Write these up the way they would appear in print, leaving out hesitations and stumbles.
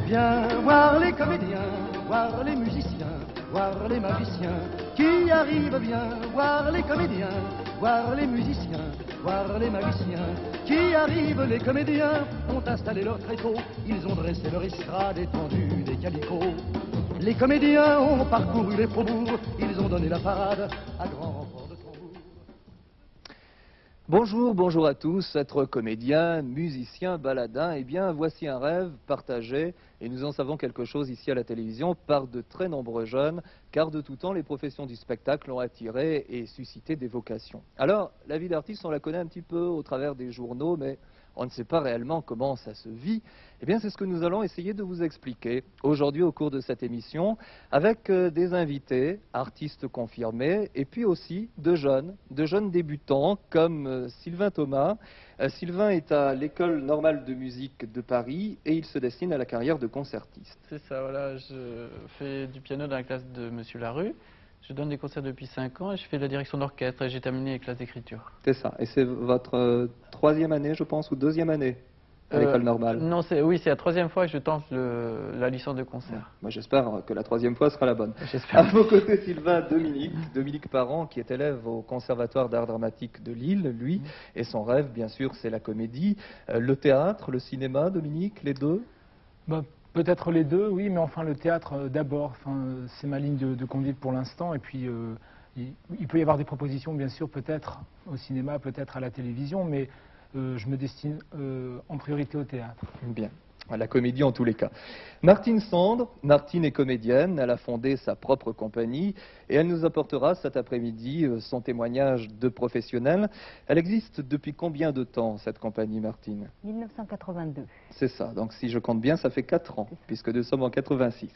Viens voir les comédiens, voir les musiciens, voir les magiciens qui arrivent. Viens voir les comédiens, voir les musiciens, voir les magiciens qui arrivent. Les comédiens ont installé leur tréteau, ils ont dressé leur estrade étendue des calicots. Les comédiens ont parcouru les faubourgs, ils ont donné la parade à grand renfort de tambour. Bonjour, bonjour à tous, être comédien, musicien, baladin, eh bien voici un rêve partagé et nous en savons quelque chose ici à la télévision par de très nombreux jeunes, car de tout temps les professions du spectacle ont attiré et suscité des vocations. Alors la vie d'artiste on la connaît un petit peu au travers des journaux, mais on ne sait pas réellement comment ça se vit. Eh bien c'est ce que nous allons essayer de vous expliquer aujourd'hui au cours de cette émission avec des invités, artistes confirmés et puis aussi de jeunes débutants comme Sylvain Thomas. Sylvain est à l'École normale de musique de Paris et il se destine à la carrière de concertiste. C'est ça, voilà, je fais du piano dans la classe de Monsieur Larue. Je donne des concerts depuis 5 ans et je fais de la direction d'orchestre et j'ai terminé les classes d'écriture. C'est ça, et c'est votre troisième année, je pense, ou deuxième année à l'école normale? Non, oui, c'est la troisième fois que je tente la licence de concert. Moi, j'espère que la troisième fois sera la bonne. J'espère. À vos côtés, Sylvain, Dominique Parent, qui est élève au Conservatoire d'art dramatique de Lille, lui, et son rêve, bien sûr, c'est la comédie. Le théâtre, le cinéma, Dominique, les deux? Peut-être les deux, oui, mais enfin le théâtre d'abord. C'est ma ligne de conduite pour l'instant. Et puis, il peut y avoir des propositions, bien sûr, peut-être au cinéma, peut-être à la télévision, mais je me destine en priorité au théâtre. Bien. À la comédie en tous les cas. Martine Sandre, Martine est comédienne, elle a fondé sa propre compagnie et elle nous apportera cet après-midi son témoignage de professionnelle. Elle existe depuis combien de temps cette compagnie, Martine? 1982. C'est ça, donc si je compte bien, ça fait 4 ans, puisque nous sommes en 86.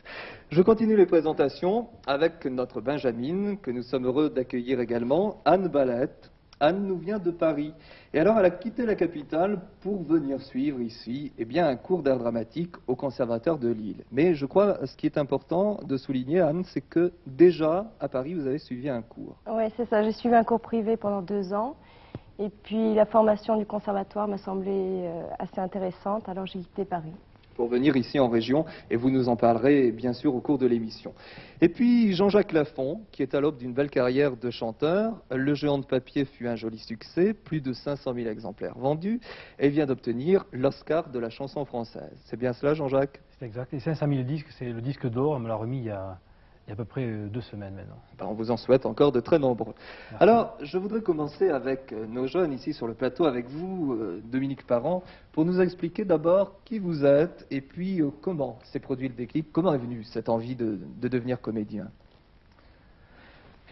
Je continue les présentations avec notre Benjamine, que nous sommes heureux d'accueillir également, Anne Ballette. Anne nous vient de Paris. Et alors, elle a quitté la capitale pour venir suivre ici un cours d'art dramatique au Conservatoire de Lille. Mais je crois ce qui est important de souligner, Anne, c'est que déjà, à Paris, vous avez suivi un cours. Oui, c'est ça. J'ai suivi un cours privé pendant 2 ans. Et puis, la formation du conservatoire m'a semblé assez intéressante. Alors, j'ai quitté Paris. Pour venir ici en région, et vous nous en parlerez bien sûr au cours de l'émission. Et puis Jean-Jacques Lafont, qui est à l'aube d'une belle carrière de chanteur. Le Géant de papier fut un joli succès, plus de 500 000 exemplaires vendus, et vient d'obtenir l'Oscar de la chanson française. C'est bien cela, Jean-Jacques? C'est exact, et 500 000 disques, c'est le disque d'or, on me l'a remis il y a à peu près 2 semaines maintenant. On vous en souhaite encore de très nombreux. Merci. Alors, je voudrais commencer avec nos jeunes ici sur le plateau, avec vous, Dominique Parent, pour nous expliquer d'abord qui vous êtes et puis comment s'est produit le déclic, comment est venue cette envie de devenir comédien?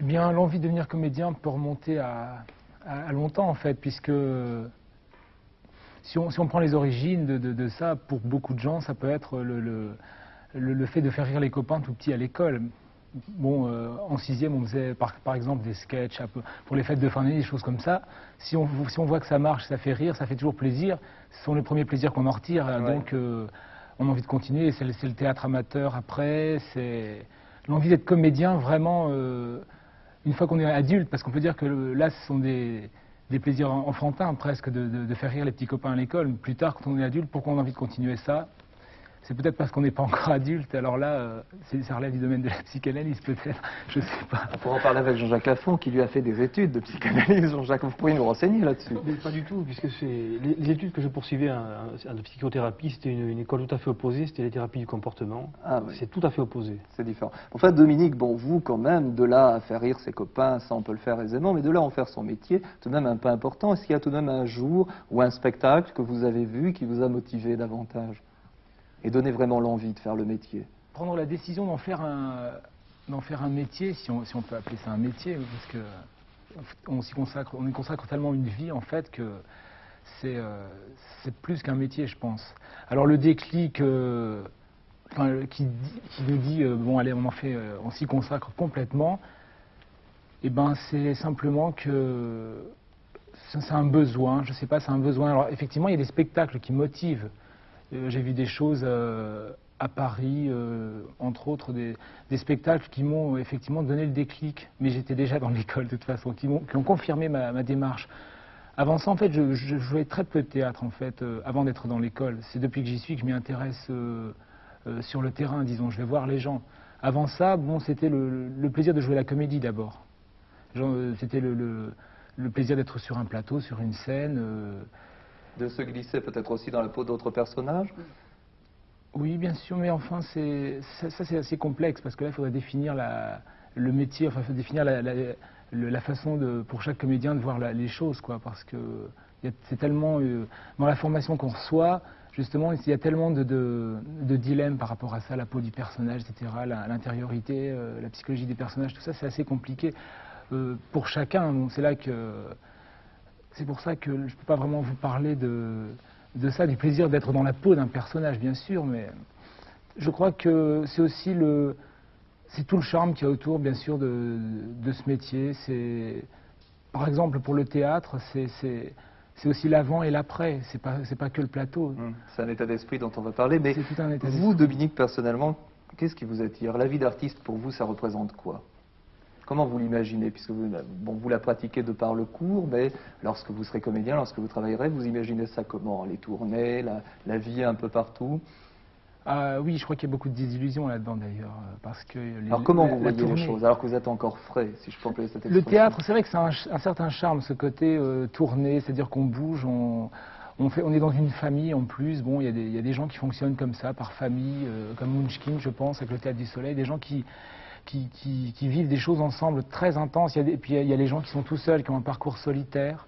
Eh bien, l'envie de devenir comédien peut remonter à longtemps, en fait, puisque si on prend les origines de ça, pour beaucoup de gens, ça peut être le fait de faire rire les copains tout petits à l'école. Bon, en 6e, on faisait par exemple des sketchs pour les fêtes de fin d'année, des choses comme ça. Si on voit que ça marche, ça fait rire, ça fait toujours plaisir. Ce sont les premiers plaisirs qu'on en retire, Ouais. donc on a envie de continuer. C'est le théâtre amateur après, c'est l'envie d'être comédien vraiment une fois qu'on est adulte, parce qu'on peut dire que là, ce sont des plaisirs enfantins presque de faire rire les petits copains à l'école. Plus tard, quand on est adulte, pourquoi on a envie de continuer ça? C'est peut-être parce qu'on n'est pas encore adulte, alors là, ça relève du domaine de la psychanalyse peut-être, je sais pas. On pourra en parler avec Jean-Jacques Lafont, qui lui a fait des études de psychanalyse. Jean-Jacques, vous pourriez nous renseigner là-dessus? Mais pas du tout, puisque les études que je poursuivais en psychothérapie, c'était une école tout à fait opposée, c'était les thérapies du comportement. Ah oui. C'est tout à fait opposé. C'est différent. Enfin, Dominique, bon, vous, quand même, de là à faire rire ses copains, ça, on peut le faire aisément, mais de là à en faire son métier, tout de même un peu important. Est-ce qu'il y a tout de même un jour ou un spectacle que vous avez vu qui vous a motivé davantage et donné vraiment l'envie de faire le métier? Prendre la décision d'en faire un métier, si on peut appeler ça un métier, parce que on y consacre tellement une vie, en fait, que c'est plus qu'un métier, je pense. Alors le déclic qui nous dit bon allez, on s'y consacre complètement, et ben c'est simplement que c'est un besoin, je sais pas, c'est un besoin. Alors effectivement, il y a des spectacles qui motivent. J'ai vu des choses à Paris, entre autres des spectacles qui m'ont effectivement donné le déclic, mais j'étais déjà dans l'école de toute façon, qui ont confirmé ma démarche. Avant ça, en fait, je jouais très peu de théâtre, en fait, avant d'être dans l'école. C'est depuis que j'y suis que je m'y intéresse sur le terrain, disons, je vais voir les gens. Avant ça, bon, c'était le plaisir de jouer la comédie d'abord. C'était le plaisir d'être sur un plateau, sur une scène. De se glisser peut-être aussi dans la peau d'autres personnages? Oui, bien sûr, mais enfin, ça c'est assez complexe, parce que là, il faudrait définir le métier, enfin, il faut définir la façon pour chaque comédien de voir les choses, quoi, parce que c'est tellement, dans la formation qu'on reçoit, justement, il y a tellement de dilemmes par rapport à ça, la peau du personnage, etc., l'intériorité, la psychologie des personnages, tout ça, c'est assez compliqué pour chacun. Donc c'est pour ça que je ne peux pas vraiment vous parler de ça, du plaisir d'être dans la peau d'un personnage, bien sûr, mais je crois que c'est aussi c'est tout le charme qu'il y a autour, bien sûr, de ce métier. Par exemple, pour le théâtre, c'est aussi l'avant et l'après, c'est pas que le plateau. C'est un état d'esprit dont on va parler, mais c'est tout un état d'esprit. Vous, Dominique, personnellement, qu'est-ce qui vous attire? La vie d'artiste, pour vous, ça représente quoi? Comment vous l'imaginez? Puisque vous la pratiquez de par le cours, mais lorsque vous serez comédien, lorsque vous travaillerez, vous imaginez ça comment? Les tournées, la vie un peu partout? Oui, je crois qu'il y a beaucoup de désillusions là-dedans d'ailleurs, parce que... Alors comment vous voyez les choses, alors que vous êtes encore frais, si je peux employer cette expression? Le théâtre, c'est vrai que c'est un certain charme, ce côté tourné, c'est-à-dire qu'on bouge, on est dans une famille en plus. Bon, il y a des gens qui fonctionnent comme ça, par famille, comme Munchkin, je pense, avec le Théâtre du Soleil, des gens qui vivent des choses ensemble très intenses. Et puis il y a les gens qui sont tout seuls, qui ont un parcours solitaire.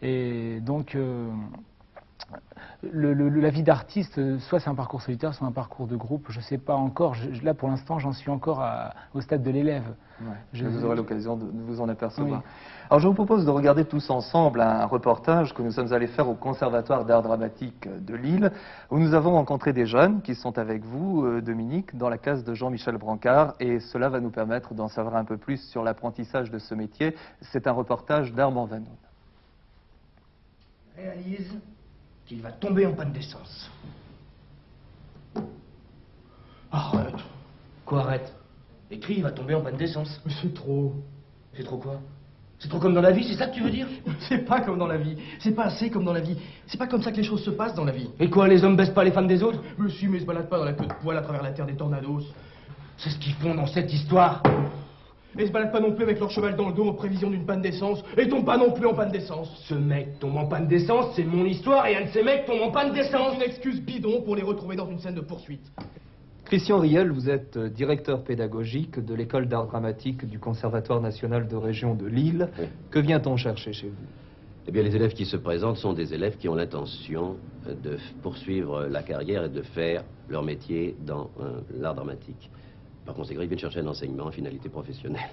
Et donc, la vie d'artiste, soit c'est un parcours solitaire, soit un parcours de groupe, je ne sais pas encore. Là, pour l'instant, j'en suis encore au stade de l'élève. Ouais, vous aurez l'occasion de vous en apercevoir. Oui. Alors, je vous propose de regarder tous ensemble un reportage que nous sommes allés faire au Conservatoire d'art dramatique de Lille, où nous avons rencontré des jeunes qui sont avec vous, Dominique, dans la case de Jean-Michel Brancard, et cela va nous permettre d'en savoir un peu plus sur l'apprentissage de ce métier. C'est un reportage d'Armand Vanoun. Réalise qu'il va tomber en panne d'essence. Arrête. Quoi, arrête? Écris, il va tomber en panne d'essence. Mais c'est trop. C'est trop quoi? C'est trop comme dans la vie, c'est ça que tu veux dire? C'est pas comme dans la vie. C'est pas assez comme dans la vie. C'est pas comme ça que les choses se passent dans la vie. Et quoi, les hommes baissent pas les femmes des autres? Monsieur, mais se balade pas dans la queue de poil à travers la terre des tornados. C'est ce qu'ils font dans cette histoire. Et se balade pas non plus avec leur cheval dans le dos en prévision d'une panne d'essence. Et tombe pas non plus en panne d'essence. Ce mec tombe en panne d'essence, c'est mon histoire, et un de ces mecs tombe en panne d'essence. C'est une excuse bidon pour les retrouver dans une scène de poursuite. Christian Riel, vous êtes directeur pédagogique de l'école d'art dramatique du Conservatoire national de région de Lille. Oui. Que vient-on chercher chez vous? Eh bien, les élèves qui se présentent sont des élèves qui ont l'intention de poursuivre la carrière et de faire leur métier dans l'art dramatique. Par conséquent, ils viennent chercher un enseignement en finalité professionnelle.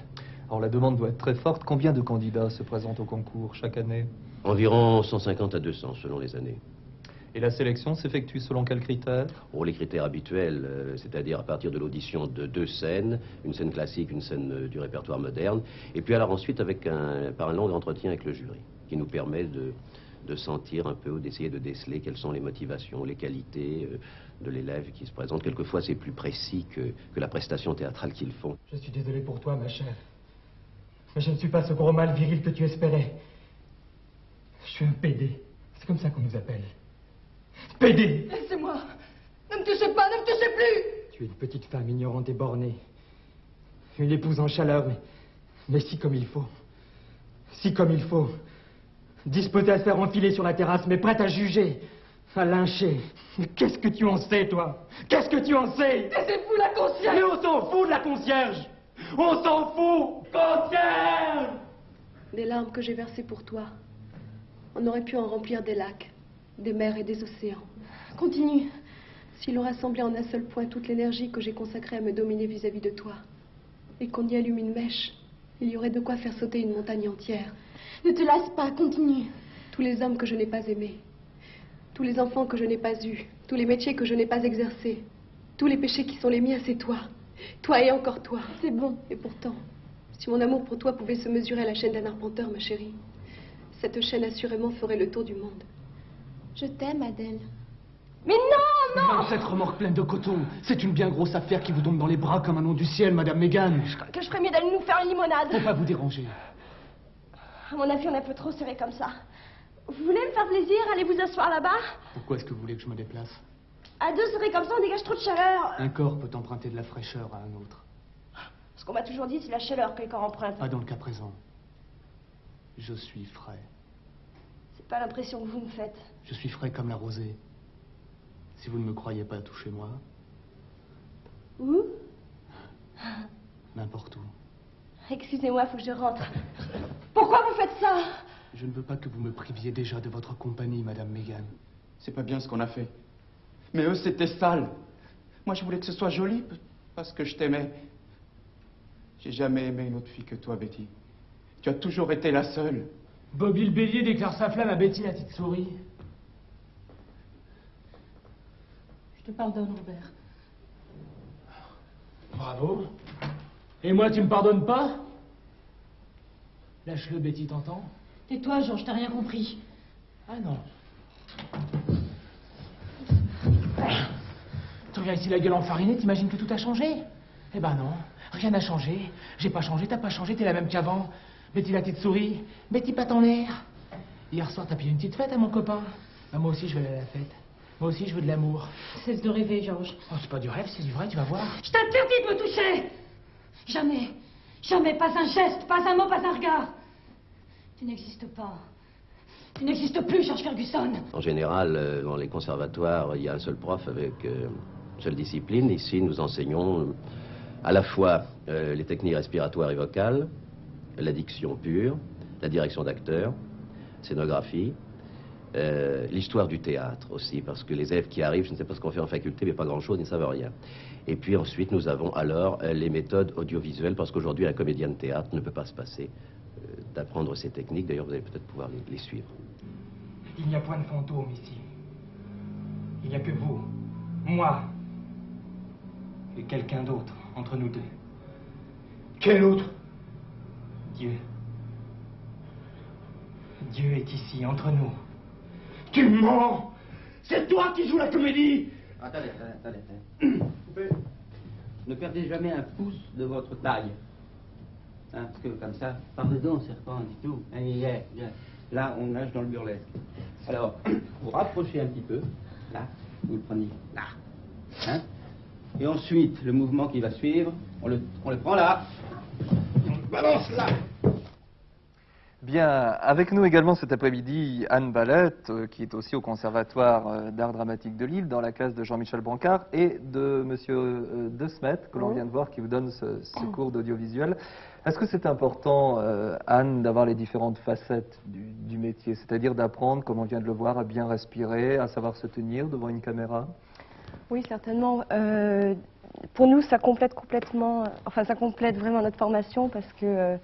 Alors la demande doit être très forte. Combien de candidats se présentent au concours chaque année? Environ 150 à 200 selon les années. Et la sélection s'effectue selon quels critères? Pour les critères habituels, c'est-à-dire à partir de l'audition de 2 scènes, une scène classique, une scène du répertoire moderne, et puis alors ensuite par un long entretien avec le jury, qui nous permet de sentir un peu, ou d'essayer de déceler quelles sont les motivations, les qualités de l'élève qui se présente. Quelquefois, c'est plus précis que la prestation théâtrale qu'ils font. Je suis désolé pour toi, ma chère. Mais je ne suis pas ce gros mâle viril que tu espérais. Je suis un PD. C'est comme ça qu'on nous appelle. PD! Laissez-moi! Ne me touchez pas, ne me touchez plus! Tu es une petite femme ignorante et bornée. Une épouse en chaleur, mais si comme il faut. Si comme il faut. Disposée à se faire enfiler sur la terrasse, mais prête à juger, à lyncher. Mais qu'est-ce que tu en sais, toi? Qu'est-ce que tu en sais? Taisez-vous, la concierge! Mais on s'en fout de la concierge! On s'en fout! Concierge! Des larmes que j'ai versées pour toi. On aurait pu en remplir des lacs, des mers et des océans. Continue. Si l'on rassemblait en un seul point toute l'énergie que j'ai consacrée à me dominer vis-à-vis de toi, et qu'on y allume une mèche, il y aurait de quoi faire sauter une montagne entière. Ne te lasse pas, continue. Tous les hommes que je n'ai pas aimés, tous les enfants que je n'ai pas eus, tous les métiers que je n'ai pas exercés, tous les péchés qui sont les miens, c'est toi. Toi et encore toi. C'est bon. Et pourtant, si mon amour pour toi pouvait se mesurer à la chaîne d'un arpenteur, ma chérie, cette chaîne assurément ferait le tour du monde. Je t'aime, Adèle. Mais non, non! Cette remorque pleine de coton, c'est une bien grosse affaire qui vous tombe dans les bras comme un nom du ciel, Madame Mégane. Je crois que je ferais mieux d'aller nous faire une limonade. Faut pas vous déranger. À mon avis, on est un peu trop serré comme ça. Vous voulez me faire plaisir? Allez vous asseoir là-bas? Pourquoi est-ce que vous voulez que je me déplace? À deux serrés comme ça, on dégage trop de chaleur. Un corps peut emprunter de la fraîcheur à un autre. Ce qu'on m'a toujours dit, c'est la chaleur que les corps empruntent. Pas dans le cas présent. Je suis frais. C'est pas l'impression que vous me faites. Je suis frais comme la rosée. Si vous ne me croyez pas, touchez-moi. Où? N'importe où. Excusez-moi, faut que je rentre. Pourquoi vous faites ça? Je ne veux pas que vous me priviez déjà de votre compagnie, Madame Megan. C'est pas bien ce qu'on a fait. Mais eux, c'était sale. Moi, je voulais que ce soit joli parce que je t'aimais. J'ai jamais aimé une autre fille que toi, Betty. Tu as toujours été la seule. Bobby le bélier déclare sa flamme à Betty la petite souris. Je te pardonne, Robert. Bravo. Et moi, tu me pardonnes pas? Lâche-le, Betty, t'entends? Tais-toi, Georges, t'as rien compris. Ah non. Tu reviens ici la gueule enfarinée, t'imagines que tout a changé? Eh ben non, rien n'a changé. J'ai pas changé, t'as pas changé, t'es la même qu'avant. Betty la petite souris, Betty pas en l'air. Hier soir, t'as payé une petite fête à mon copain. Ben, moi aussi, je vais aller à la fête. Moi aussi, je veux de l'amour. Cesse de rêver, Georges. Oh, c'est pas du rêve, c'est du vrai, tu vas voir. Je t'interdis de me toucher! Jamais, jamais, pas un geste, pas un mot, pas un regard. Tu n'existes pas. Tu n'existes plus, George Ferguson. En général, dans les conservatoires, il y a un seul prof avec une seule discipline. Ici, nous enseignons à la fois les techniques respiratoires et vocales, la diction pure, la direction d'acteurs, scénographie, l'histoire du théâtre aussi, parce que les élèves qui arrivent, je ne sais pas ce qu'on fait en faculté, mais pas grand-chose, ils ne savent rien. Et puis ensuite, nous avons alors les méthodes audiovisuelles, parce qu'aujourd'hui, un comédien de théâtre ne peut pas se passer d'apprendre ces techniques. D'ailleurs, vous allez peut-être pouvoir les suivre. Il n'y a point de fantôme ici. Il n'y a que vous, moi et quelqu'un d'autre entre nous deux. Quel autre? Dieu. Dieu est ici, entre nous. Tu mens! C'est toi qui joues la comédie! Attendez. Ne perdez jamais un pouce de votre taille. Hein, parce que comme ça, pardon, serpent, du tout. Là, on nage dans le burlesque. Alors, vous rapprochez un petit peu. Là, vous le prenez là. Hein, et ensuite, le mouvement qui va suivre, on le prend là. On le balance là. Bien, avec nous également cet après-midi, Anne Ballette, qui est aussi au Conservatoire d'Art Dramatique de Lille, dans la classe de Jean-Michel Brancard, et de Monsieur De Smet, que l'on vient de voir, qui vous donne ce cours d'audiovisuel. Est-ce que c'est important, Anne, d'avoir les différentes facettes du métier, c'est-à-dire d'apprendre, comme on vient de le voir, à bien respirer, à savoir se tenir devant une caméra? Oui, certainement. Pour nous, ça complète ça complète vraiment notre formation parce que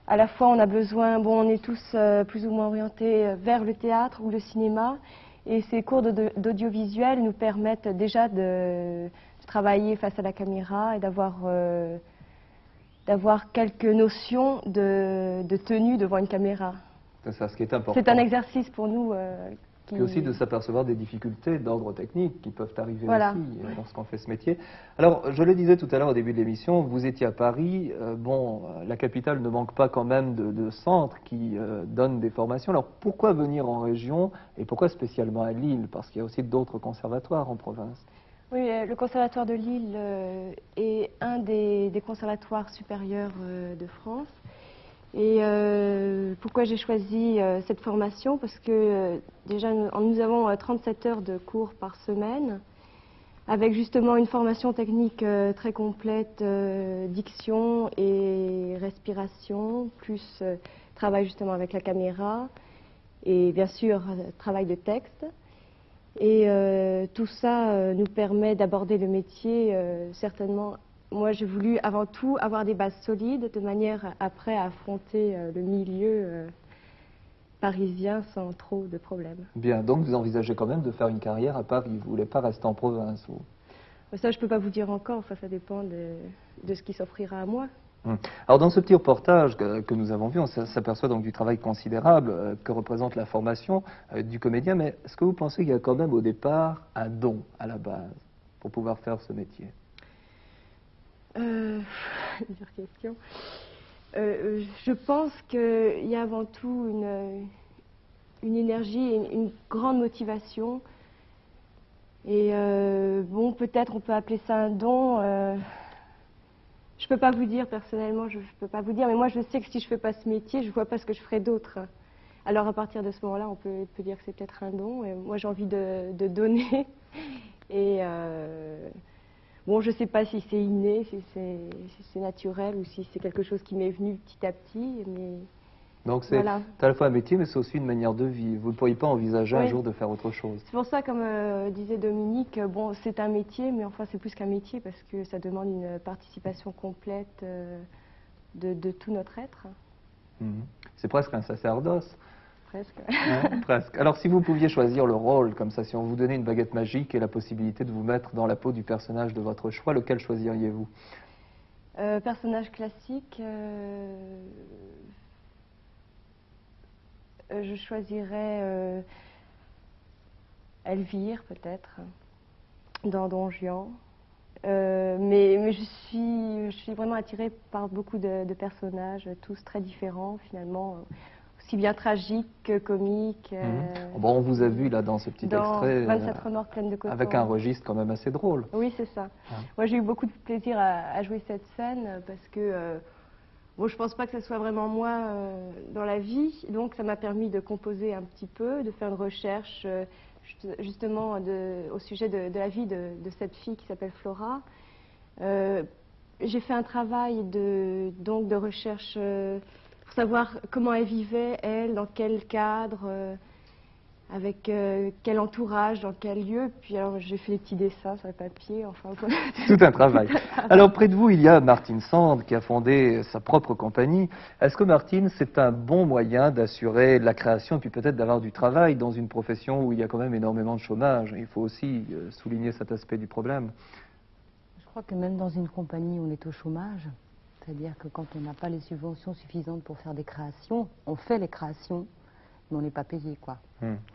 à la fois on a besoin, on est tous plus ou moins orientés vers le théâtre ou le cinéma, et ces cours d'audiovisuel nous permettent déjà de travailler face à la caméra et d'avoir quelques notions de tenue devant une caméra. C'est ça, ce qui est important. C'est un exercice pour nous. Puis aussi de s'apercevoir des difficultés d'ordre technique qui peuvent arriver voilà. aussi lorsqu'on fait ce métier. Alors, je le disais tout à l'heure au début de l'émission, vous étiez à Paris. La capitale ne manque pas quand même de centres qui donnent des formations. Alors, pourquoi venir en région et pourquoi spécialement à Lille? Parce qu'il y a aussi d'autres conservatoires en province. Oui, le conservatoire de Lille est un des conservatoires supérieurs de France. Et pourquoi j'ai choisi cette formation? Parce que déjà, nous avons 37 heures de cours par semaine, avec justement une formation technique très complète, diction et respiration, plus travail justement avec la caméra, et bien sûr, travail de texte. Et tout ça nous permet d'aborder le métier certainement. Moi, j'ai voulu avant tout avoir des bases solides, de manière après à affronter le milieu parisien sans trop de problèmes. Bien, donc vous envisagez quand même de faire une carrière à Paris, vous ne voulez pas rester en province ou... Ça, je ne peux pas vous dire encore, ça dépend de ce qui s'offrira à moi. Alors dans ce petit reportage que nous avons vu, on s'aperçoit donc du travail considérable que représente la formation du comédien, mais est-ce que vous pensez qu'il y a quand même au départ un don à la base pour pouvoir faire ce métier? Dure question. Je pense qu'il y a avant tout une énergie, une grande motivation Et bon, peut-être on peut appeler ça un don. Je peux pas vous dire personnellement, je peux pas vous dire, mais moi je sais que si je fais pas ce métier, je vois pas ce que je ferai d'autre. Alors à partir de ce moment-là, on peut dire que c'est peut-être un don. Et moi j'ai envie de donner. Et bon, je sais pas si c'est inné, si c'est naturel ou si c'est quelque chose qui m'est venu petit à petit, mais donc c'est voilà. à la fois un métier, mais c'est aussi une manière de vivre. Vous ne pourriez pas envisager un Oui. jour de faire autre chose. C'est pour ça, comme disait Dominique, bon, c'est un métier, mais enfin c'est plus qu'un métier parce que ça demande une participation complète de tout notre être. C'est presque un sacerdoce. Presque. Ouais, presque. Alors si vous pouviez choisir le rôle, comme ça, si on vous donnait une baguette magique et la possibilité de vous mettre dans la peau du personnage de votre choix, lequel choisiriez-vous? Personnage classique, je choisirais Elvire, peut-être, dans Don Juan. Mais je suis vraiment attirée par beaucoup de personnages, tous très différents, finalement, aussi bien tragiques que comiques. Bon, on vous a vu là dans ce petit extrait, 27 remords pleines de coton. avec un registre quand même assez drôle. Oui, c'est ça. Moi, j'ai eu beaucoup de plaisir à jouer cette scène parce que bon, je pense pas que ce soit vraiment moi dans la vie, donc ça m'a permis de composer un petit peu, de faire une recherche justement au sujet de la vie de cette fille qui s'appelle Flora. J'ai fait un travail de recherche pour savoir comment elle vivait, elle, dans quel cadre, avec quel entourage, dans quel lieu. Puis alors j'ai fait les petits dessins sur le papier, enfin... Tout un travail. Alors près de vous, il y a Martine Sand qui a fondé sa propre compagnie. Est-ce que Martine, c'est un bon moyen d'assurer la création et puis peut-être d'avoir du travail dans une profession où il y a quand même énormément de chômage? Il faut aussi souligner cet aspect du problème. Je crois que même dans une compagnie, on est au chômage. C'est-à-dire que quand on n'a pas les subventions suffisantes pour faire des créations, on fait les créations, mais on n'est pas payé, quoi.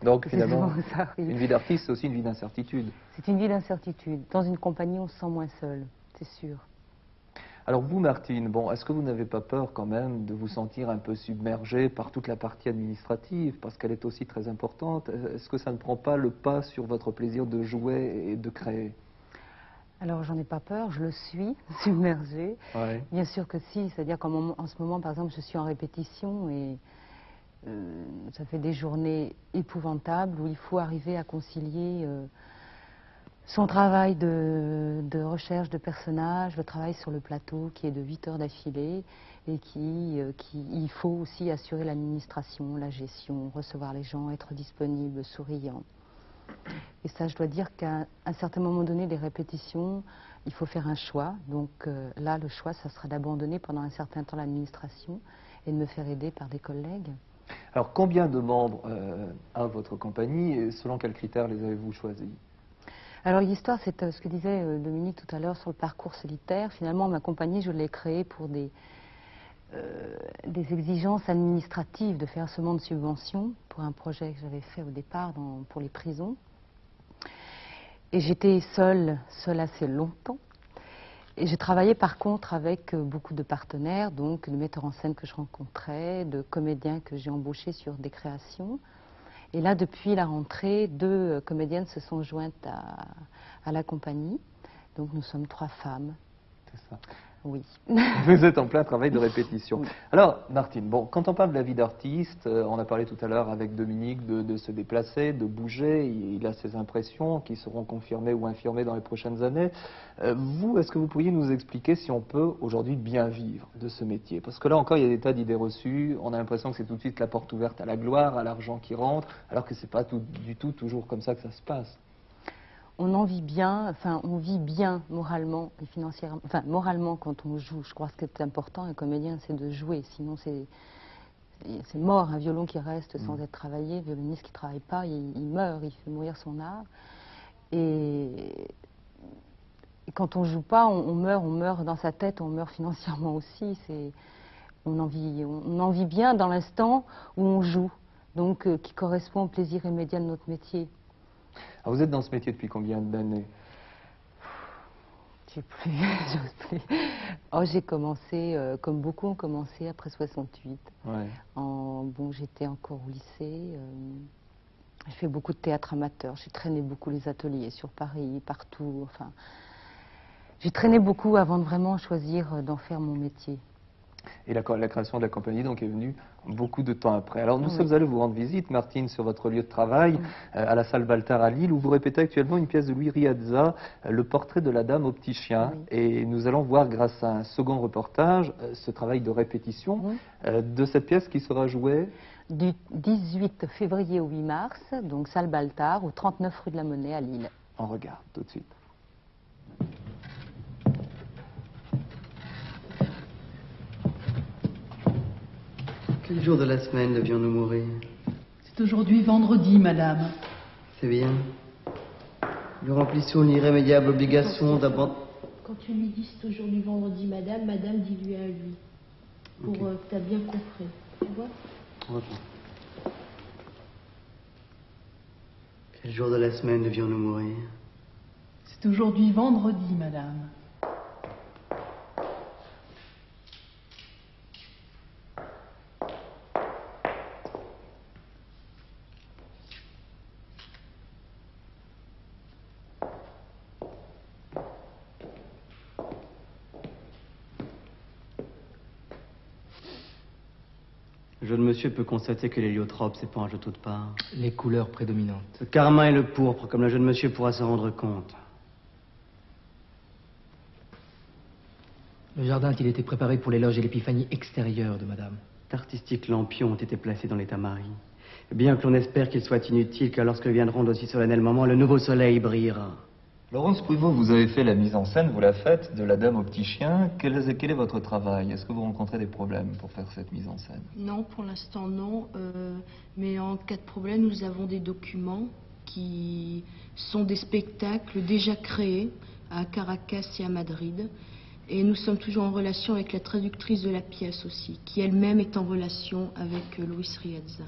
Donc finalement, ça, oui. Une vie d'artiste, c'est aussi une vie d'incertitude. C'est une vie d'incertitude. Dans une compagnie, on se sent moins seul, c'est sûr. Alors vous, Martine, bon, est-ce que vous n'avez pas peur quand même de vous sentir un peu submergée par toute la partie administrative, parce qu'elle est aussi très importante? Est-ce que ça ne prend pas le pas sur votre plaisir de jouer et de créer? Alors j'en ai pas peur, je le suis, submergée. Ouais. Bien sûr que si, c'est-à-dire qu'en ce moment, par exemple, je suis en répétition et ça fait des journées épouvantables où il faut arriver à concilier son travail de recherche de personnages, le travail sur le plateau qui est de 8 heures d'affilée et il faut aussi assurer l'administration, la gestion, recevoir les gens, être disponible, souriant. Et ça, je dois dire qu'à un certain moment donné des répétitions, il faut faire un choix. Donc là, le choix, ça sera d'abandonner pendant un certain temps l'administration et de me faire aider par des collègues. Alors, combien de membres a votre compagnie et selon quels critères les avez-vous choisis? Alors, l'histoire, c'est ce que disait Dominique tout à l'heure sur le parcours solitaire. Finalement, ma compagnie, je l'ai créée pour des exigences administratives de versement de subventions pour un projet que j'avais fait au départ pour les prisons. Et j'étais seule assez longtemps. Et j'ai travaillé par contre avec beaucoup de partenaires, donc de metteurs en scène que je rencontrais, de comédiens que j'ai embauchés sur des créations. Et là, depuis la rentrée, 2 comédiennes se sont jointes à la compagnie. Donc nous sommes 3 femmes. C'est ça. Oui. Vous êtes en plein travail de répétition. Alors, Martine, bon, quand on parle de la vie d'artiste, on a parlé tout à l'heure avec Dominique de se déplacer, de bouger. Il a ses impressions qui seront confirmées ou infirmées dans les prochaines années. Vous, est-ce que vous pourriez nous expliquer si on peut aujourd'hui bien vivre de ce métier? Parce que là encore, il y a des tas d'idées reçues. On a l'impression que c'est tout de suite la porte ouverte à la gloire, à l'argent qui rentre, alors que c'est pas du tout toujours comme ça que ça se passe. On en vit bien, enfin on vit bien moralement et financièrement, enfin moralement quand on joue. Je crois que ce qui est important, un comédien, c'est de jouer, sinon c'est mort. Un violon qui reste sans être travaillé, un violoniste qui ne travaille pas, il meurt, il fait mourir son art. Et quand on ne joue pas, on meurt dans sa tête, on meurt financièrement aussi. On en vit bien dans l'instant où on joue, donc qui correspond au plaisir immédiat de notre métier. Alors vous êtes dans ce métier depuis combien d'années? J'ose plus. Oh, j'ai commencé, comme beaucoup ont commencé, après 68. Ouais. Bon, j'étais encore au lycée. J'ai fait beaucoup de théâtre amateur, j'ai traîné beaucoup les ateliers sur Paris, partout, enfin... J'ai traîné beaucoup avant de vraiment choisir d'en faire mon métier. Et la création de la compagnie donc est venue beaucoup de temps après. Alors nous sommes allés vous rendre visite, Martine, sur votre lieu de travail, à la salle Baltard à Lille, où vous répétez actuellement une pièce de Louis Riazza, Le portrait de la dame au petit chien. Et nous allons voir, grâce à un second reportage, ce travail de répétition de cette pièce qui sera jouée du 18 février au 8 mars, donc salle Baltard, au 39 rue de la Monnaie à Lille. On regarde tout de suite. Quel jour de la semaine devions-nous mourir? C'est aujourd'hui vendredi, madame. C'est bien. Nous remplissons l'irrémédiable obligation d'abandonner... Quand tu lui dis c'est aujourd'hui vendredi, madame, madame dis-lui à lui. Pour que tu as bien compris. Tu vois? Ok. Quel jour de la semaine devions-nous mourir? C'est aujourd'hui vendredi, madame. Le jeune monsieur peut constater que l'héliotrope, c'est pas un jeu de part. Les couleurs prédominantes. Le carmin et le pourpre, comme le jeune monsieur pourra s'en rendre compte. Le jardin a-t-il été préparé pour l'éloge et l'épiphanie extérieure de madame? D'artistiques lampions ont été placés dans l'état-marie. Bien que l'on espère qu'il soit inutile, car lorsque viendront d'aussi solennels moments, le nouveau soleil brillera. Laurence Pruvot, vous avez fait la mise en scène, vous la faites, de La Dame au petit chien. Quel est votre travail? Est-ce que vous rencontrez des problèmes pour faire cette mise en scène? Non, pour l'instant non. Mais en cas de problème, nous avons des documents qui sont des spectacles déjà créés à Caracas et à Madrid. Et nous sommes toujours en relation avec la traductrice de la pièce aussi, qui elle-même est en relation avec Luis Riazza.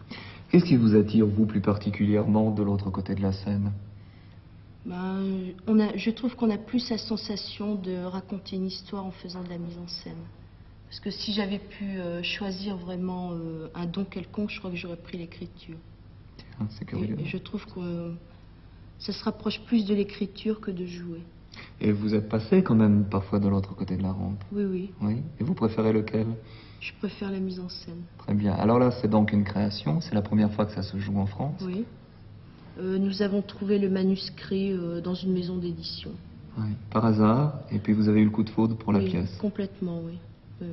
Qu'est-ce qui vous attire, vous, plus particulièrement, de l'autre côté de la scène? Je trouve qu'on a plus la sensation de raconter une histoire en faisant de la mise en scène. Parce que si j'avais pu choisir vraiment un don quelconque, je crois que j'aurais pris l'écriture. C'est curieux. Et je trouve que ça se rapproche plus de l'écriture que de jouer. Et vous êtes passé quand même parfois de l'autre côté de la rampe? Oui, oui. Oui. Et vous préférez lequel? Je préfère la mise en scène. Très bien. Alors là, c'est donc une création. C'est la première fois que ça se joue en France? Oui. Nous avons trouvé le manuscrit dans une maison d'édition. Oui. Par hasard, et puis vous avez eu le coup de foudre pour la pièce? Complètement, oui. Oui.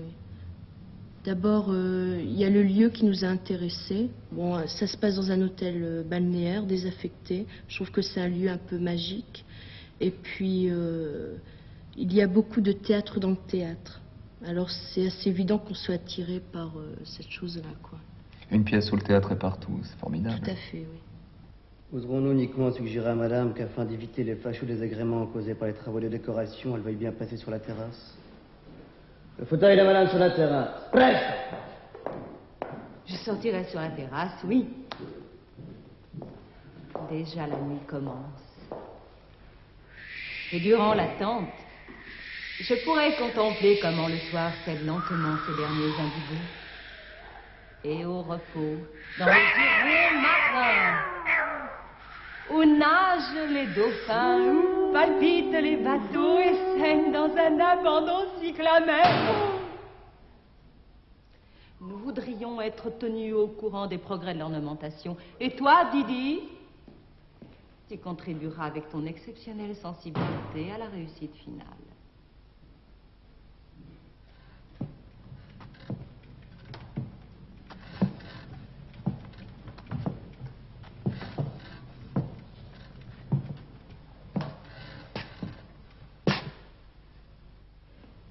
D'abord, il y a le lieu qui nous a intéressés. Bon, ça se passe dans un hôtel balnéaire, désaffecté. Je trouve que c'est un lieu un peu magique. Et puis, il y a beaucoup de théâtre dans le théâtre. Alors, c'est assez évident qu'on soit attiré par cette chose-là, quoi. Une pièce où le théâtre est partout, c'est formidable. Tout à fait, oui. Oserons-nous uniquement suggérer à madame qu'afin d'éviter les fâcheux désagréments causés par les travaux de décoration, elle veuille bien passer sur la terrasse? Le fauteuil de madame sur la terrasse. Prête! Je sortirai sur la terrasse, oui. Déjà la nuit commence. Et durant l'attente, je pourrais contempler comment le soir cède lentement ses derniers indigos. Et au repos, dans les yeux marins, où nagent les dauphins, où palpitent les bateaux et saignent dans un abandon cyclamère. Nous voudrions être tenus au courant des progrès de l'ornementation. Et toi, Didi, tu contribueras avec ton exceptionnelle sensibilité à la réussite finale.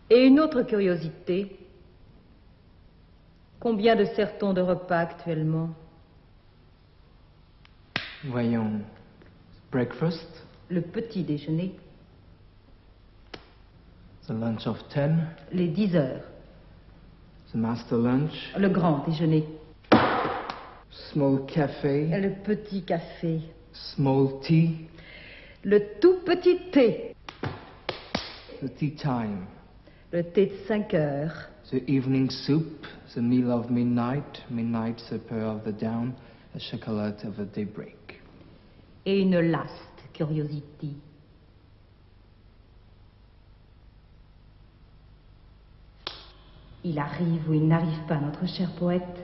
Et une autre curiosité, combien de sert-on de repas actuellement? Voyons, breakfast. Le petit déjeuner. The lunch of 10. Les 10 heures. The master lunch. Le grand déjeuner. Small café. Le petit café. Small tea. Le tout petit thé. The tea time. Le thé de 5 heures. The evening soup. The meal of midnight. Midnight supper of the dawn. The chocolate of the daybreak. et une laste curiosité. Il arrive ou il n'arrive pas, notre cher poète.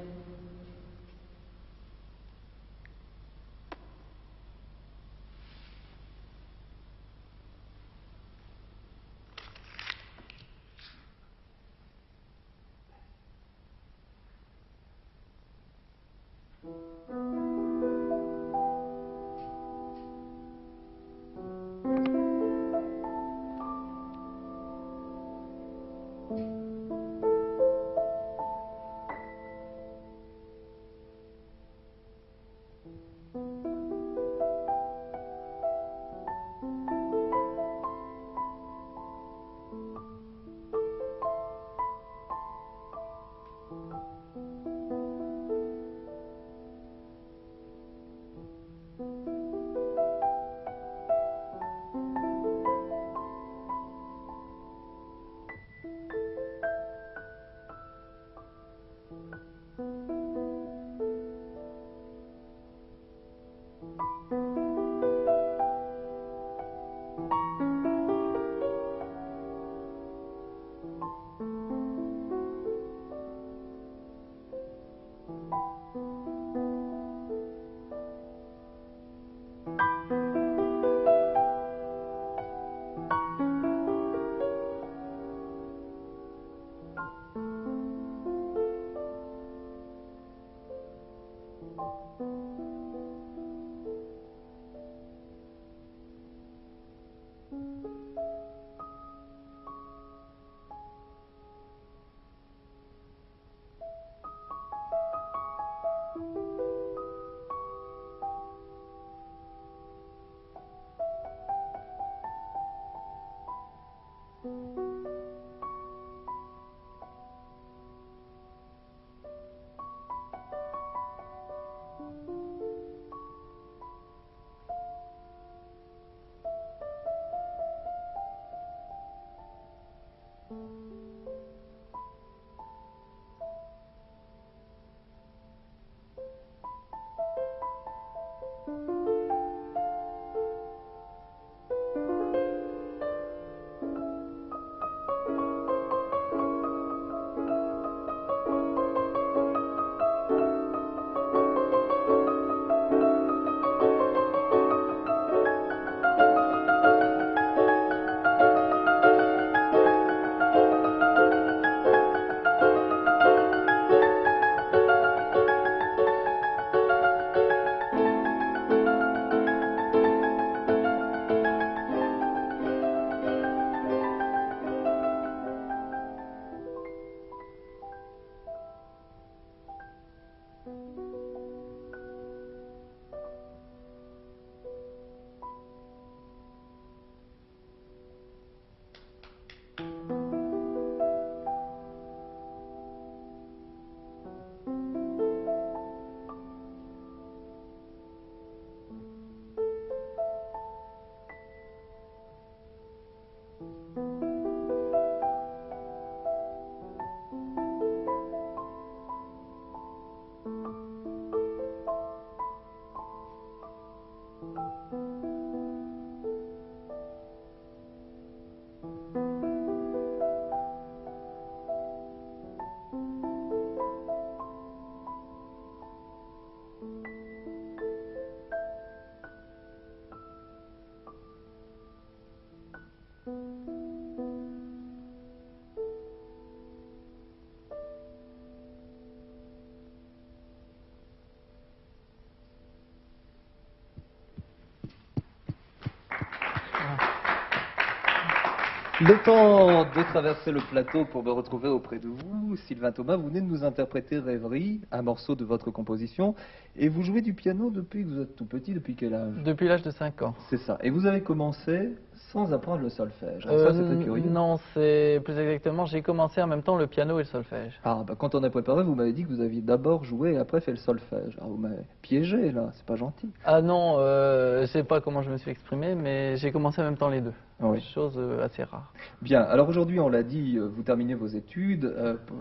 Le temps de traverser le plateau pour me retrouver auprès de vous. Sylvain Thomas, vous venez de nous interpréter Rêverie, un morceau de votre composition. Et vous jouez du piano depuis que vous êtes tout petit, depuis quel âge? Depuis l'âge de 5 ans. C'est ça. Et vous avez commencé sans apprendre le solfège. Alors ça, c'est très curieux. Non, c'est plus exactement, j'ai commencé en même temps le piano et le solfège. Ah, bah, quand on a préparé, vous m'avez dit que vous aviez d'abord joué et après fait le solfège. Alors vous m'avez piégé, là, c'est pas gentil. Ah non, je sais pas comment je me suis exprimé, mais j'ai commencé en même temps les deux. Oui. Chose assez rare. Bien, alors aujourd'hui, on l'a dit, vous terminez vos études,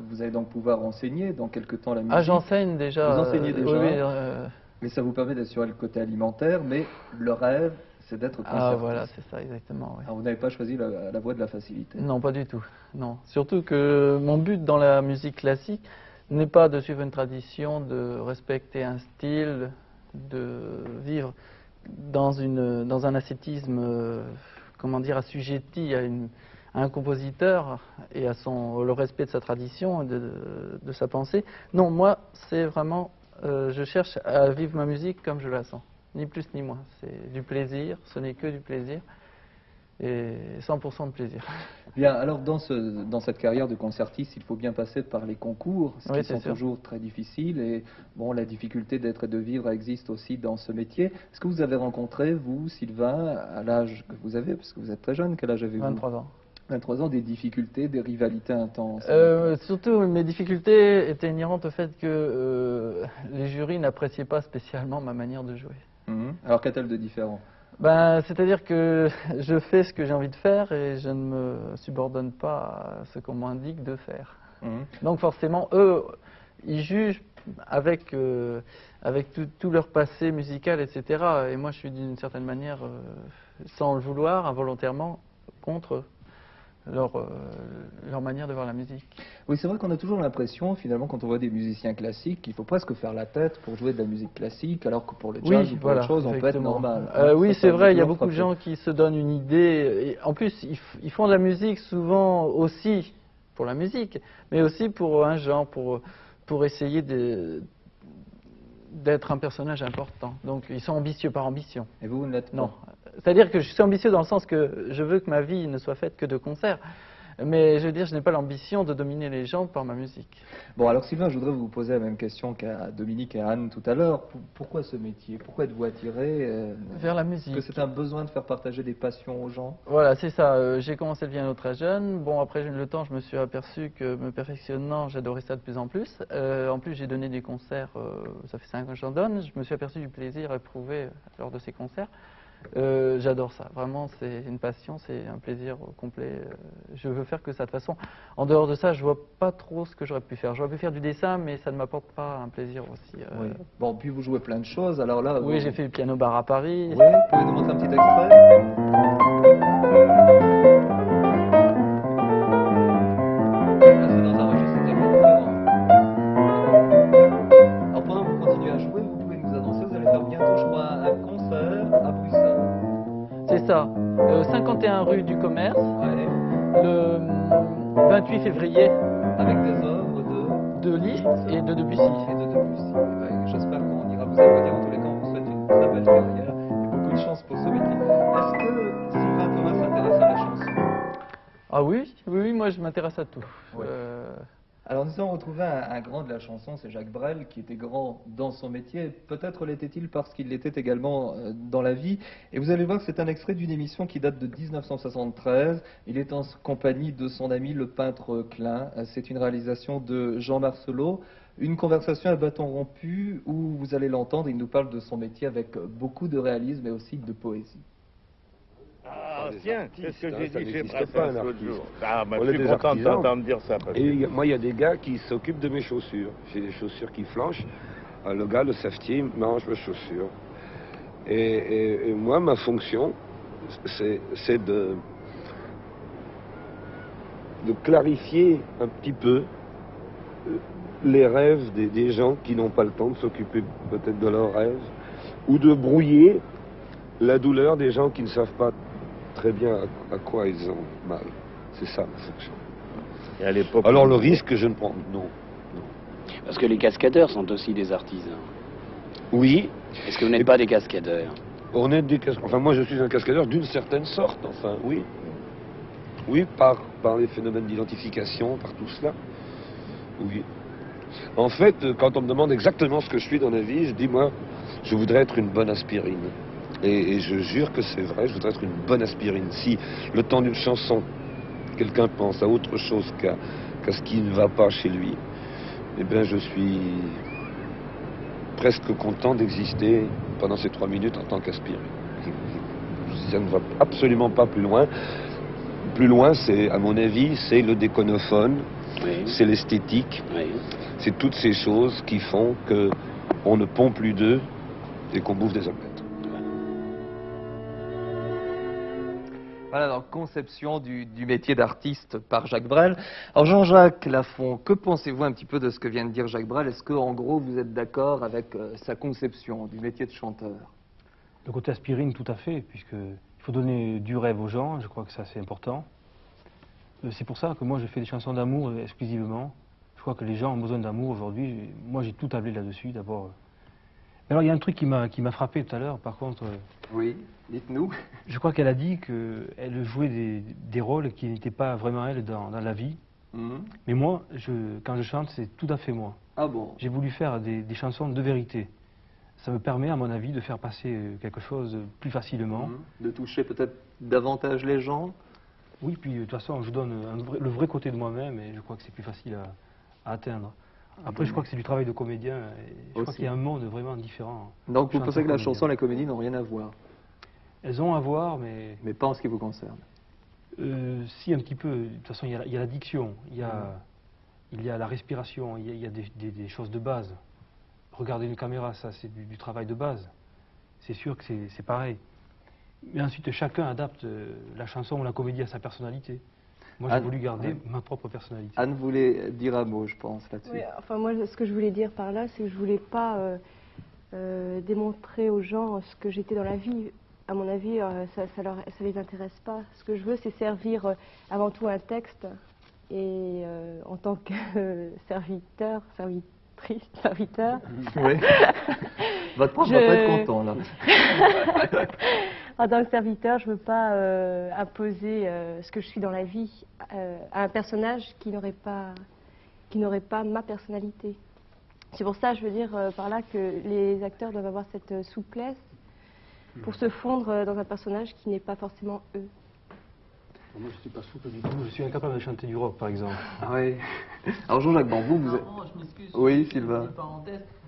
vous allez donc pouvoir enseigner dans quelque temps la musique. Ah, j'enseigne déjà. Vous enseignez déjà. Oui, Mais ça vous permet d'assurer le côté alimentaire, mais le rêve, c'est d'être concertiste. Ah voilà, c'est ça, exactement. Oui. Alors, vous n'avez pas choisi la voie de la facilité. Non, pas du tout. Non. Surtout que mon but dans la musique classique n'est pas de suivre une tradition, de respecter un style, de vivre dans un ascétisme, comment dire, assujetti à un compositeur et à le respect de sa tradition, de sa pensée. Non, moi, c'est vraiment, je cherche à vivre ma musique comme je la sens, ni plus ni moins. C'est du plaisir, ce n'est que du plaisir, et 100% de plaisir. Bien, alors dans cette carrière de concertiste, il faut bien passer par les concours, ce qui sont toujours très difficiles, et bon, la difficulté d'être et de vivre existe aussi dans ce métier. Est-ce que vous avez rencontré, vous, Sylvain, à l'âge que vous avez, parce que vous êtes très jeune, quel âge avez-vous? 23 ans. 23 ans, des difficultés, des rivalités intenses? Surtout, mes difficultés étaient inhérentes au fait que les jurys n'appréciaient pas spécialement ma manière de jouer. Alors qu'a-t-elle de différent? C'est-à-dire que je fais ce que j'ai envie de faire et je ne me subordonne pas à ce qu'on m'indique de faire. Donc forcément, eux, ils jugent avec tout leur passé musical, etc. Et moi, je suis d'une certaine manière, sans le vouloir, involontairement, contre leur manière de voir la musique. Oui, c'est vrai qu'on a toujours l'impression, finalement, quand on voit des musiciens classiques, qu'il faut presque faire la tête pour jouer de la musique classique, alors que pour le jazz ou pour autre chose, on peut être normal. Oui, c'est vrai, il y a beaucoup de gens qui se donnent une idée. Et en plus, ils font de la musique souvent aussi pour la musique, mais aussi pour un genre, pour essayer d'être un personnage important. Donc, ils sont ambitieux par ambition. Et vous ne l'êtes pas? Non. C'est-à-dire que je suis ambitieux dans le sens que je veux que ma vie ne soit faite que de concerts. Mais je veux dire, je n'ai pas l'ambition de dominer les gens par ma musique. Bon, alors Sylvain, je voudrais vous poser la même question qu'à Dominique et à Anne tout à l'heure. Pourquoi ce métier? Pourquoi êtes-vous attiré vers la musique? Est-ce que c'est un besoin de faire partager des passions aux gens? Voilà, c'est ça. J'ai commencé le piano très jeune. Bon, après le temps, je me suis aperçu que me perfectionnant, j'adorais ça de plus en plus. En plus, j'ai donné des concerts, ça fait 5 ans que j'en donne. Je me suis aperçu du plaisir éprouvé lors de ces concerts. J'adore ça, vraiment c'est une passion, c'est un plaisir complet. Je veux faire que ça de toute façon. En dehors de ça, je vois pas trop ce que j'aurais pu faire. J'aurais pu faire du dessin, mais ça ne m'apporte pas un plaisir aussi. Oui. Bon, puis vous jouez plein de choses, alors là... Oui, j'ai fait le piano bar à Paris. Oui, vous pouvez nous montrer un petit extrait? C'est dans un registre totalement différent. Alors pendant que vous continuez à jouer, vous pouvez nous annoncer, vous allez faire bientôt, je crois, un concert à Bruxelles. C'est ça, 51 rue du Commerce, le 28 février. Avec des œuvres de Liszt et de Debussy. J'espère qu'on ira vous applaudir. En tous les cas, on vous souhaite une très belle carrière et beaucoup de chance pour ce métier. Est-ce que Sylvain Thomas s'intéresse à la chanson? Ah oui, moi je m'intéresse à tout. Ouais. Alors nous avons retrouvé un grand de la chanson, c'est Jacques Brel, qui était grand dans son métier. Peut-être l'était-il parce qu'il l'était également dans la vie. Et vous allez voir que c'est un extrait d'une émission qui date de 1973. Il est en compagnie de son ami le peintre Klein. C'est une réalisation de Jean Marcelot. Une conversation à bâton rompu où vous allez l'entendre, il nous parle de son métier avec beaucoup de réalisme et aussi de poésie. Ah tiens, c'est ce que j'ai dit chez Brassens l'autre jour. Ah, On je est suis des content de artisans. t'entendre dire ça. Parce Et que... moi, il y a des gars qui s'occupent de mes chaussures. J'ai des chaussures qui flanchent. Le gars, le savetier, il mange mes chaussures. Et moi, ma fonction, c'est de clarifier un petit peu les rêves des gens qui n'ont pas le temps de s'occuper peut-être de leurs rêves, ou de brouiller la douleur des gens qui ne savent pas très bien à quoi ils ont mal. C'est ça ma fonction. Et à l'époque, alors le risque, je ne prends... Non. Parce que les cascadeurs sont aussi des artisans. Oui. Est-ce que vous n'êtes pas des cascadeurs? On est des cascadeurs. Enfin, moi, je suis un cascadeur d'une certaine sorte. Enfin, oui. Oui, par les phénomènes d'identification, par tout cela. Oui. En fait, quand on me demande exactement ce que je suis dans la vie, je dis, moi, je voudrais être une bonne aspirine. Et je jure que c'est vrai, je voudrais être une bonne aspirine. Si le temps d'une chanson, quelqu'un pense à autre chose qu'à ce qui ne va pas chez lui, eh bien, je suis presque content d'exister pendant ces 3 minutes en tant qu'aspirine. Ça ne va absolument pas plus loin. Plus loin, c'est, à mon avis, c'est le déconophone, oui. C'est l'esthétique, oui. C'est toutes ces choses qui font qu'on ne pond plus d'œufs et qu'on bouffe des omelettes. Voilà, donc conception du métier d'artiste par Jacques Brel. Alors Jean-Jacques Lafont, que pensez-vous un petit peu de ce que vient de dire Jacques Brel? Est-ce qu'en gros vous êtes d'accord avec sa conception du métier de chanteur? Le côté aspirine, tout à fait, puisqu'il faut donner du rêve aux gens, je crois que ça c'est important. C'est pour ça que moi je fais des chansons d'amour exclusivement. Je crois que les gens ont besoin d'amour aujourd'hui. Moi j'ai tout tablé là-dessus d'abord. Alors il y a un truc qui m'a frappé tout à l'heure, par contre. Oui, dites-nous. Je crois qu'elle a dit qu'elle jouait des rôles qui n'étaient pas vraiment elle dans la vie. Mais moi, quand je chante, c'est tout à fait moi. Ah bon? J'ai voulu faire des chansons de vérité. Ça me permet, à mon avis, de faire passer quelque chose plus facilement. De toucher peut-être davantage les gens? Oui, puis de toute façon, je donne le vrai côté de moi-même et je crois que c'est plus facile à atteindre. Après, je crois que c'est du travail de comédien. Et je crois qu'il y a un monde vraiment différent. Donc vous pensez que la chanson et la comédie n'ont rien à voir? Elles ont à voir, mais... Mais pas en ce qui vous concerne? Si, un petit peu. De toute façon, il y a la diction, il y a la respiration, il y a des choses de base. Regarder une caméra, ça c'est du travail de base. C'est sûr que c'est pareil. Mais ensuite, chacun adapte la chanson ou la comédie à sa personnalité. Moi, j'ai voulu garder ma propre personnalité. Anne voulait dire un mot, je pense, là-dessus. Oui, enfin, moi, ce que je voulais dire par là, c'est que je voulais pas démontrer aux gens ce que j'étais dans la vie. À mon avis, ça les intéresse pas. Ce que je veux, c'est servir avant tout un texte. Et en tant que serviteur... Oui. Votre prof va pas être content, là. En tant que serviteur, je ne veux pas imposer ce que je suis dans la vie à un personnage qui n'aurait pas ma personnalité. C'est pour ça, je veux dire par là que les acteurs doivent avoir cette souplesse pour se fondre dans un personnage qui n'est pas forcément eux. Moi, je ne suis pas souple du tout. Je suis incapable de chanter du rock, par exemple. Ah oui. Alors Jean-Jacques Bambou, vous êtes... Je m'excuse. Oui, Sylvain.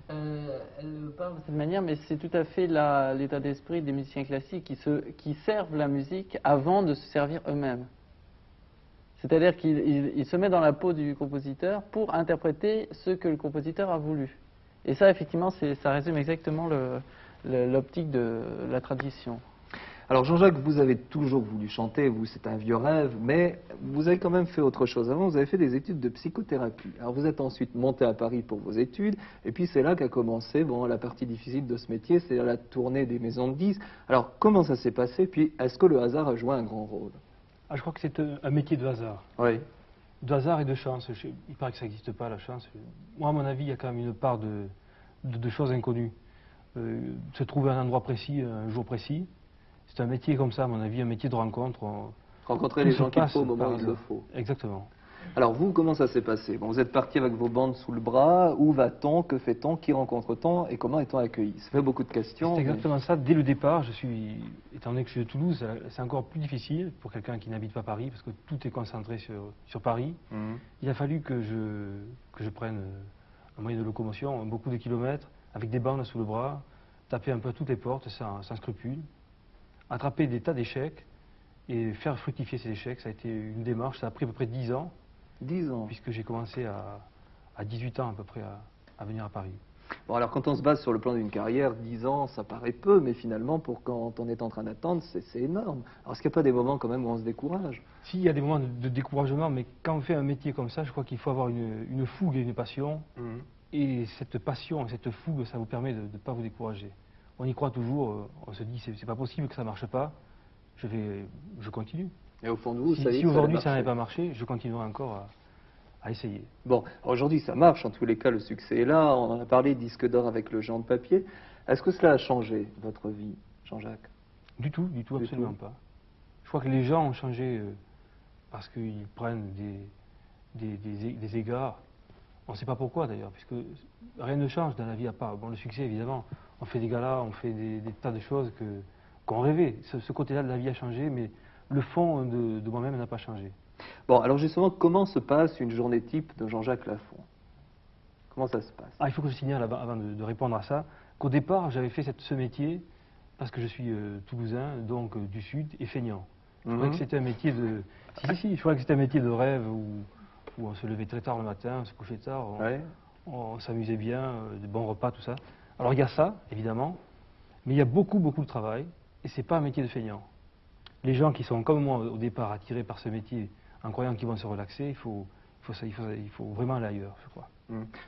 Elle parle de cette manière, mais c'est tout à fait l'état d'esprit des musiciens classiques qui servent la musique avant de se servir eux-mêmes. C'est-à-dire qu'ils se mettent dans la peau du compositeur pour interpréter ce que le compositeur a voulu. Et ça, effectivement, ça résume exactement l'optique de la tradition. Alors Jean-Jacques, vous avez toujours voulu chanter, vous c'est un vieux rêve, mais vous avez quand même fait autre chose. Avant, vous avez fait des études de psychothérapie. Alors vous êtes ensuite monté à Paris pour vos études, et puis c'est là qu'a commencé la partie difficile de ce métier, c'est la tournée des maisons de disques. Alors comment ça s'est passé, puis est-ce que le hasard a joué un grand rôle? Je crois que c'est un métier de hasard. Oui. De hasard et de chance. Il paraît que ça n'existe pas, la chance. Moi, à mon avis, il y a quand même une part de choses inconnues. Se trouver à un endroit précis, un jour précis. C'est un métier comme ça, à mon avis, un métier de rencontre. Rencontrer les gens qu'il faut au moment où il le faut. Exactement. Alors vous, comment ça s'est passé? Vous êtes parti avec vos bandes sous le bras. Où va-t-on? Que fait-on? Qui rencontre-t-on? Et comment est-on accueilli? Ça fait beaucoup de questions. C'est exactement ça. Dès le départ, étant donné que je suis de Toulouse, c'est encore plus difficile pour quelqu'un qui n'habite pas Paris, parce que tout est concentré sur Paris. Il a fallu que je prenne un moyen de locomotion, beaucoup de kilomètres, avec des bandes sous le bras, taper un peu à toutes les portes sans scrupule, attraper des tas d'échecs et faire fructifier ces échecs. Ça a été une démarche, ça a pris à peu près 10 ans. 10 ans. Puisque j'ai commencé à 18 ans à peu près à venir à Paris. Bon, alors quand on se base sur le plan d'une carrière, 10 ans, ça paraît peu, mais finalement, pour quand on est en train d'attendre, c'est énorme. Alors est-ce qu'il n'y a pas des moments quand même où on se décourage? Si, il y a des moments de découragement, mais quand on fait un métier comme ça, je crois qu'il faut avoir une fougue et une passion. Et cette passion et cette fougue, ça vous permet de ne pas vous décourager. On y croit toujours, on se dit c'est pas possible que ça ne marche pas, je continue. Et au fond de vous, si aujourd'hui ça n'avait pas marché, je continuerai encore à essayer. Bon, aujourd'hui ça marche, en tous les cas le succès est là, on en a parlé, disque d'or avec le géant de papier. Est-ce que cela a changé votre vie, Jean-Jacques? Du tout, absolument pas. Je crois que les gens ont changé parce qu'ils prennent des égards. On ne sait pas pourquoi d'ailleurs, puisque rien ne change dans la vie à part le succès évidemment. On fait des galas, on fait des tas de choses qu'on rêvait. Ce côté-là de la vie a changé, mais le fond de moi-même n'a pas changé. Bon, alors justement, comment se passe une journée type de Jean-Jacques Lafont? Comment ça se passe? Il faut que je signale avant de répondre à ça, qu'au départ, j'avais fait ce métier parce que je suis toulousain, donc du Sud, et feignant. Je croyais que c'était un métier de... je croyais que c'était un métier de rêve où on se levait très tard le matin, on se couchait tard, on s'amusait bien, des bons repas, tout ça. Alors il y a ça, évidemment, Mais il y a beaucoup de travail, et c'est pas un métier de feignant. Les gens qui sont comme moi au départ attirés par ce métier en croyant qu'ils vont se relaxer, il faut vraiment aller ailleurs, je crois.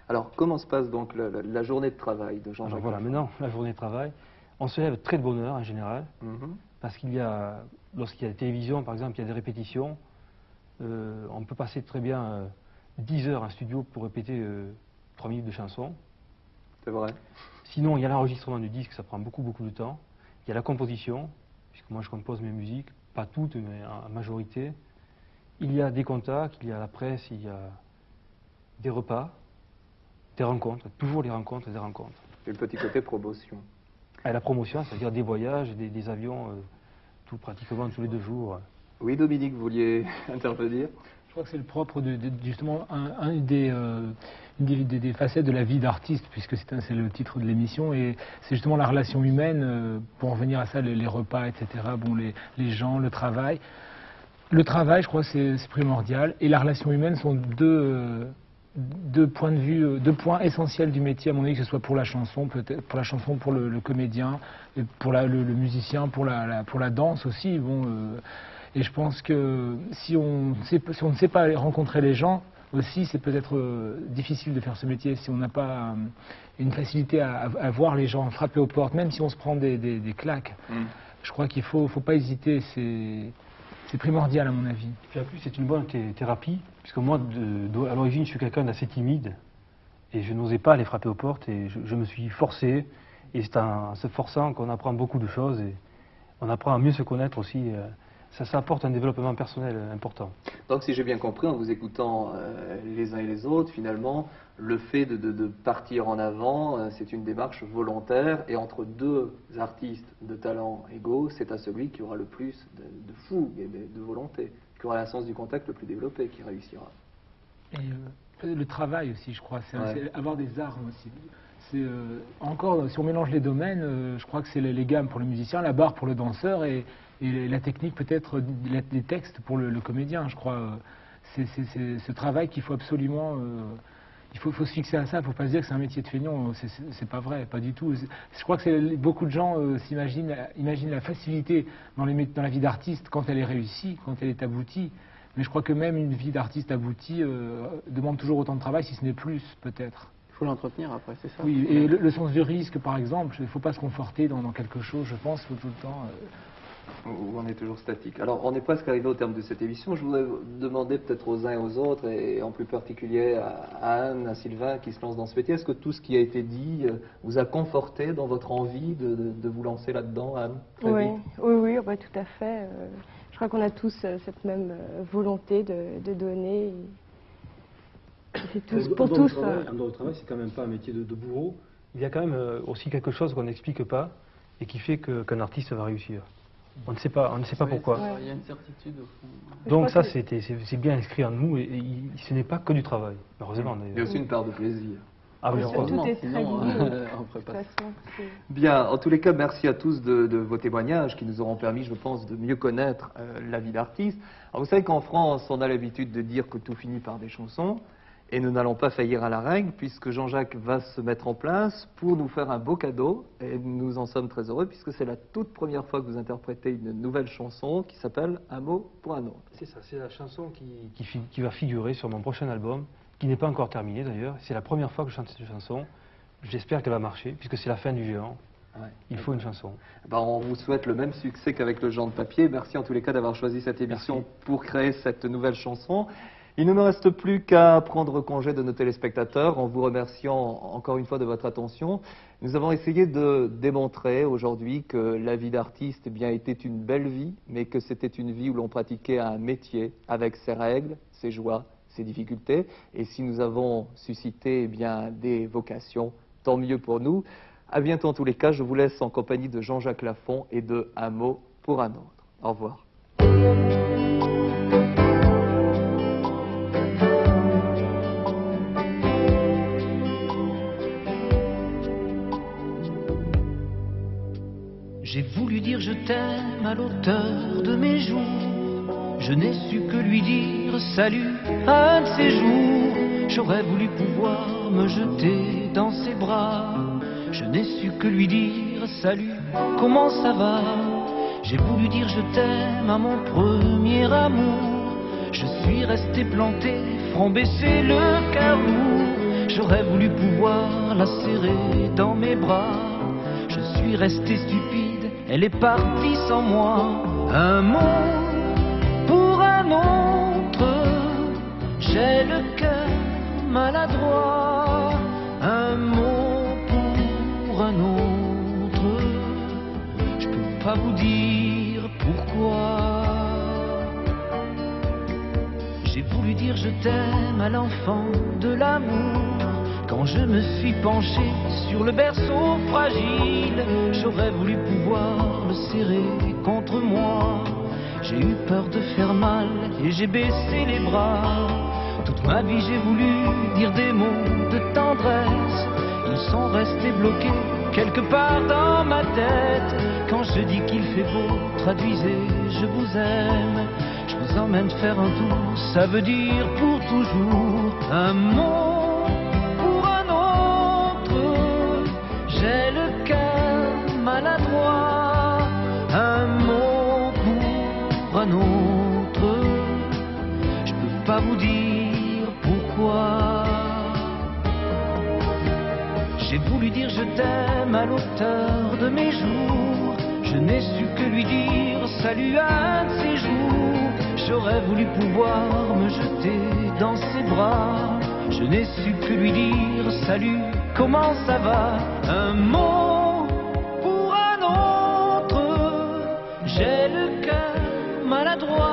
Alors, comment se passe donc la journée de travail de Jean-Jacques? Voilà, maintenant, la journée de travail, on se lève très de bonne heure en général, parce qu'il y a, lorsqu'il y a la télévision, par exemple, il y a des répétitions, on peut passer très bien 10 heures en studio pour répéter 3 minutes de chansons. C'est vrai. Sinon, il y a l'enregistrement du disque, ça prend beaucoup de temps. Il y a la composition, puisque moi je compose mes musiques, pas toutes, mais en majorité. Il y a des contacts, il y a la presse, il y a des repas, des rencontres, toujours des rencontres et des rencontres. Et le petit côté promotion. Et la promotion, c'est-à-dire des voyages, des avions, pratiquement tous les 2 jours. Oui, Dominique, vous vouliez intervenir? Je crois que c'est le propre justement une des facettes de la vie d'artiste, puisque c'est le titre de l'émission, et c'est justement la relation humaine, pour en venir à ça, les repas, etc., bon, les gens, le travail. Le travail, je crois que c'est primordial, et la relation humaine sont deux points de vue, 2 points essentiels du métier, à mon avis, que ce soit pour la chanson, peut-être pour la chanson, pour le comédien, et pour le musicien, pour la danse aussi, bon... Et je pense que si on ne sait pas rencontrer les gens, aussi, c'est peut-être difficile de faire ce métier. Si on n'a pas une facilité à voir les gens frapper aux portes, même si on se prend des claques. Je crois qu'il ne faut pas hésiter, c'est primordial à mon avis. Et puis en plus, c'est une bonne thérapie, puisque moi, à l'origine, je suis quelqu'un d'assez timide, et je n'osais pas aller frapper aux portes, et je me suis forcé, et c'est en se forçant qu'on apprend beaucoup de choses, et on apprend à mieux se connaître aussi. Ça apporte un développement personnel important. Donc si j'ai bien compris, en vous écoutant les uns et les autres, finalement, le fait de partir en avant, c'est une démarche volontaire, et entre 2 artistes de talent égaux, c'est à celui qui aura le plus de fougue et de volonté, qui aura un sens du contact le plus développé, qui réussira. Et le travail aussi, je crois, c'est avoir des armes aussi. Encore, si on mélange les domaines, je crois que c'est les gammes pour le musicien, la barre pour le danseur, et la technique peut-être, les textes pour le comédien, je crois. C'est ce travail qu'il faut absolument... il faut se fixer à ça, il ne faut pas se dire que c'est un métier de feignant, c'est pas vrai, pas du tout. Je crois que beaucoup de gens imaginent la facilité dans la vie d'artiste quand elle est réussie, quand elle est aboutie. Mais je crois que même une vie d'artiste aboutie demande toujours autant de travail, si ce n'est plus, peut-être. Il faut l'entretenir après, c'est ça? Oui, et le sens du risque, par exemple, il ne faut pas se conforter dans quelque chose, je pense, il faut tout le temps... Où on est toujours statique. Alors, on est presque arrivé au terme de cette émission. Je voudrais demander peut-être aux uns et aux autres, et en plus particulier à Anne, à Sylvain, qui se lance dans ce métier, est-ce que tout ce qui a été dit vous a conforté dans votre envie de vous lancer là-dedans, Anne? Oui, tout à fait. Je crois qu'on a tous cette même volonté de donner. C'est tous, pour tous. Un droit au travail, c'est quand même pas un métier de bourreau. Il y a quand même aussi quelque chose qu'on n'explique pas et qui fait qu'un artiste va réussir. On ne sait pas pourquoi. Il y a une certitude au fond. Donc ça, c'est bien inscrit en nous, et ce n'est pas que du travail. Heureusement. Il y a aussi une part de plaisir. Ah oui, tout est très lié. Bien, en tous les cas, merci à tous de vos témoignages qui nous auront permis, je pense, de mieux connaître la vie d'artiste. Alors, vous savez qu'en France, on a l'habitude de dire que tout finit par des chansons. Et nous n'allons pas faillir à la règle, puisque Jean-Jacques va se mettre en place pour nous faire un beau cadeau. Et nous en sommes très heureux, puisque c'est la toute première fois que vous interprétez une nouvelle chanson qui s'appelle Un mot pour un autre. C'est ça, c'est la chanson qui va figurer sur mon prochain album, qui n'est pas encore terminé d'ailleurs. C'est la première fois que je chante cette chanson. J'espère qu'elle va marcher, puisque c'est la fin du géant. Ouais. Il faut une chanson. On vous souhaite le même succès qu'avec le Géant de papier. Merci en tous les cas d'avoir choisi cette émission pour créer cette nouvelle chanson. Il ne me reste plus qu'à prendre congé de nos téléspectateurs en vous remerciant encore une fois de votre attention. Nous avons essayé de démontrer aujourd'hui que la vie d'artiste était une belle vie, mais que c'était une vie où l'on pratiquait un métier avec ses règles, ses joies, ses difficultés. Et si nous avons suscité des vocations, tant mieux pour nous. À bientôt en tous les cas, je vous laisse en compagnie de Jean-Jacques Lafont et de Un mot pour un autre. Au revoir. J'ai voulu dire je t'aime à l'auteur de mes jours. Je n'ai su que lui dire salut un de ces jours. J'aurais voulu pouvoir me jeter dans ses bras. Je n'ai su que lui dire salut comment ça va? J'ai voulu dire je t'aime à mon premier amour. Je suis resté planté, front baissé, le carreau. J'aurais voulu pouvoir la serrer dans mes bras. Je suis resté stupide, elle est partie sans moi. Un mot pour un autre, j'ai le cœur maladroit. Un mot pour un autre, je peux pas vous dire pourquoi. J'ai voulu dire je t'aime à l'enfant de l'amour. Quand je me suis penché sur le berceau fragile, j'aurais voulu pouvoir le serrer contre moi. J'ai eu peur de faire mal et j'ai baissé les bras. Toute ma vie j'ai voulu dire des mots de tendresse. Ils sont restés bloqués quelque part dans ma tête. Quand je dis qu'il fait beau, traduisez je vous aime. Je vous emmène faire un tour, ça veut dire pour toujours. Un mot pour un autre, j'ai le cœur maladroit. Un mot pour un autre, je peux pas vous dire pourquoi. J'ai voulu dire je t'aime à l'auteur de mes jours. Je n'ai su que lui dire salut à un de ces jours. J'aurais voulu pouvoir me jeter dans ses bras. Je n'ai su que lui dire salut, comment ça va? Un mot pour un autre, j'ai le cœur maladroit.